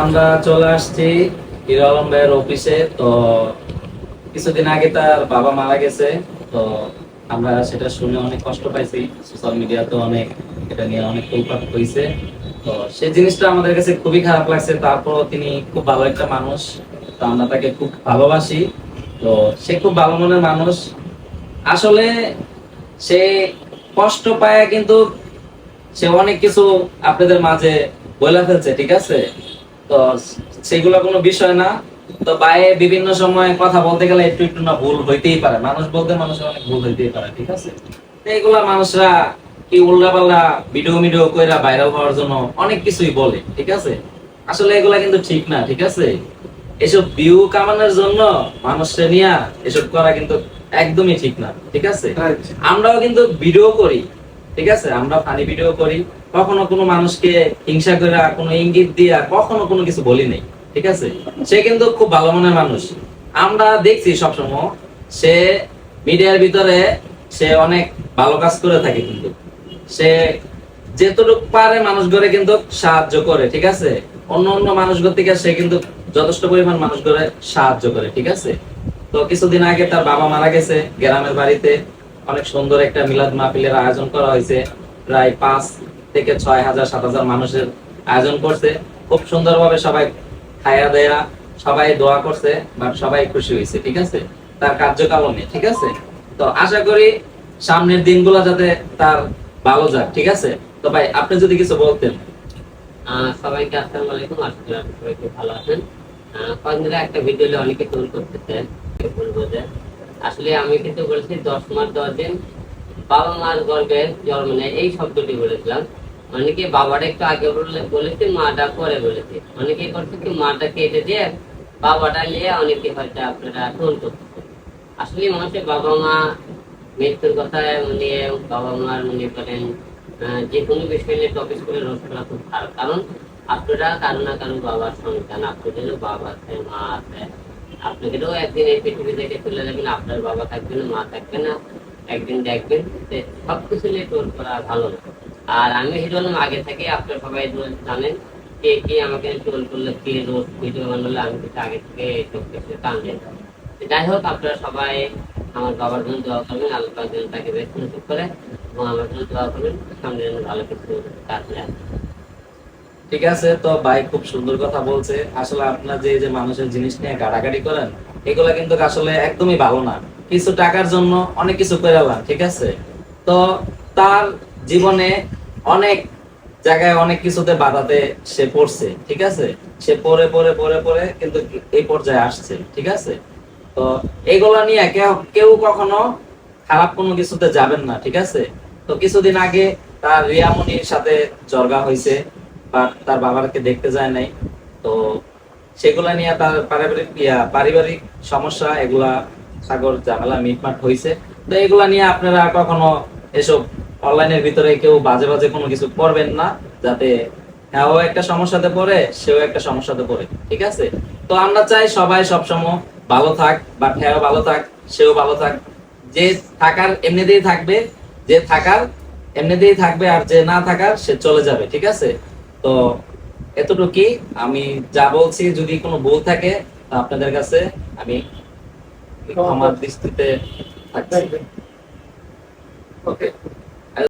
আমরা চলে আসছি হিরো আলম ভাইয়ের অফিসে। তো কিছুদিন আগে তার বাবা মারা গেছে। তো আমরা সেটা শুনে অনেক কষ্ট পাইছি, সোশ্যাল মিডিয়াতে অনেক এটা নিয়ে অনেক তোলপাড় হয়েছে। তো সেই জিনিসটা আমাদের কাছে খুবই খারাপ লাগছে। তারপরও তিনি খুব ভালো একটা মানুষ, তো আমরা তাকে খুব ভালোবাসি। তো সে খুব ভালো মনের মানুষ। আসলে সে কষ্ট পায়, কিন্তু সে অনেক কিছু আপনাদের মাঝে বলে ফেলছে, ঠিক আছে? তো সেগুলো কোনো বিষয় না। তো বাইরে বিভিন্ন সময় কথা বলতে গেলে একটু একটু না ভুল হইতেই পারে, মানুষ বলতে মানুষের অনেক ভুল হইতেই পারে, ঠিক আছে? তো এগুলা মানুষরা কি উল্টাপাল্টা ভিডিও ভিডিও কইরা ভাইরাল হওয়ার জন্য অনেক কিছুই বলে, ঠিক আছে? আসলে এগুলা কিন্তু ঠিক না, ঠিক আছে? এসব ভিউ কামানোর জন্য মানুষকে নিয়ে এসব করা কিন্তু একদমই ঠিক না, ঠিক আছে? আমরাও কিন্তু ভিডিও করি, ঠিক আছে? আমরা ফানি ভিডিও করি, কখনো কোনো মানুষকে হিংসা করে কোনো ইঙ্গিত দিয়া কখনো কোনো কিছু বলি নাই, ঠিক আছে? সে কিন্তু খুব ভালো মনের মানুষ। আমরা দেখছি সবসময় সে মিডিয়ার ভিতরে সে অনেক ভালো কাজ করে থাকে, কিন্তু সে যেটুকু পারে মানুষগুলো কিন্তু সাহায্য করে, ঠিক আছে? অন্য অন্য মানুষগুলো থেকে সে কিন্তু যথেষ্ট পরিমাণ মানুষগুলো সাহায্য করে, ঠিক আছে? তো কিছুদিন আগে তার বাবা মারা গেছে, গ্রামের বাড়িতে অনেক সুন্দর একটা মিলাদ মাহফিলের আয়োজন করা হয়েছে। প্রায় 5 থেকে 6 হাজার 7 হাজার মানুষের আয়োজন করছে। খুব সুন্দরভাবে সবাই খায়া দেয়া, সবাই দোয়া করছে, বাট সবাই খুশি হয়েছে, ঠিক আছে? তার কার্যকালনে, ঠিক আছে? তো আশা করি সামনের দিনগুলো যাতে তার ভালো যাক, ঠিক আছে? তো ভাই আপনি যদি কিছু বলতেন। সবাইকে আসসালামু আলাইকুম। আশা করি আপনি সবাই খুব ভালো আছেন। কয়েকদিন ধরে একটা ভিডিওতে অনেকে টোল করতেছেন, বলবো যে আসলে আমি কিন্তু বলেছি 10 মাস 10 দিন বাবা মার গর্ভে জন্ম নেয়, এই শব্দটি বলেছিলাম। অনেকে বাবাটা একটু আগে বলেছে, মাটা পরে বলেছে। অনেকে করছে কি মাটা কেটে দিয়ে বাবাটা নিয়ে অনেকে হয়তো আপনারা টোল করতেছেন। আসলে মানুষের বাবা মা মৃত্যুর কথা নিয়ে বাবা মার মনে করেন যে কোনো বিষয় নিয়ে টপিক করে রোজ করা খুব খারাপ। কারণ আপনারা কারো না কারো বাবার সন্তান, আপনাদেরও বাবা আছে, মা আছে। আপনাদেরও একদিন এই পৃথিবী থেকে চলে যাবেন, আপনার বাবা থাকবে না, মা থাকবে না, একদিন দেখবেন। সবকিছু নিয়ে টোল করা ভালো না। আর আমি হিরো আলম আগে থেকে আপনারা সবাই জানেন কে কে আমাকে টোল করলে, কে রোজ ভিডিও বানালে আমি কিন্তু আগে থেকে সব কিছু টানলেন। যাই হোক, আপনারা সবাই আমার বাবার জন্য দোয়া করবেন, আল্লাহ পাক যেন তাকে বেশ সুযোগ করে, এবং আমার জন্য দোয়া করবেন সামনে যেন ভালো কিছু কাজ নেয়। ঠিক আছে, তো ভাই খুব সুন্দর কথা বলছে। আসলে আপনার যে যে মানুষের জিনিস নিয়ে গাড়াগাড়ি করেন, এগুলা কিন্তু আসলে একদমই ভালো না। কিছু টাকার জন্য অনেক কিছু করে আলাম, ঠিক আছে? তো তার জীবনে অনেক জায়গায় অনেক কিছুতে বাধাতে সে পড়ছে, ঠিক আছে? সে পড়ে পড়ে পড়ে পড়ে কিন্তু এই পর্যায়ে আসছে, ঠিক আছে? তো এগুলা নিয়ে কেউ কেউ কখনো খারাপ কোনো কিছুতে যাবেন না, ঠিক আছে? তো কিছুদিন আগে তার রিয়ামনির সাথে জর্গা হয়েছে, বা তার বাবাকে দেখতে যায় নাই। তো সেগুলা নিয়ে তার পারিবারিক সমস্যা, এগুলা সাগর ঝামেলা মিটমাট হয়েছে। তো এগুলা নিয়ে আপনারা কখনো এসব অনলাইনের ভিতরে কেউ বাজে বাজে কোনো কিছু করবেন না, যাতে হ্যাঁ একটা সমস্যাতে পড়ে সেও একটা সমস্যাতে পড়ে, ঠিক আছে? তো আমরা চাই সবাই সবসময় ভালো থাক, বা হ্যাঁ ভালো থাক, সেও ভালো থাক। যে থাকার এমনিতেই থাকবে, যে থাকার এমনিতেই থাকবে, আর যে না থাকার সে চলে যাবে, ঠিক আছে? তো এতটুকুই আমি যা বলছি। যদি কোনো ভুল থাকে তা আপনাদের কাছে আমি আমার দৃষ্টিতে থাকছি। ওকে।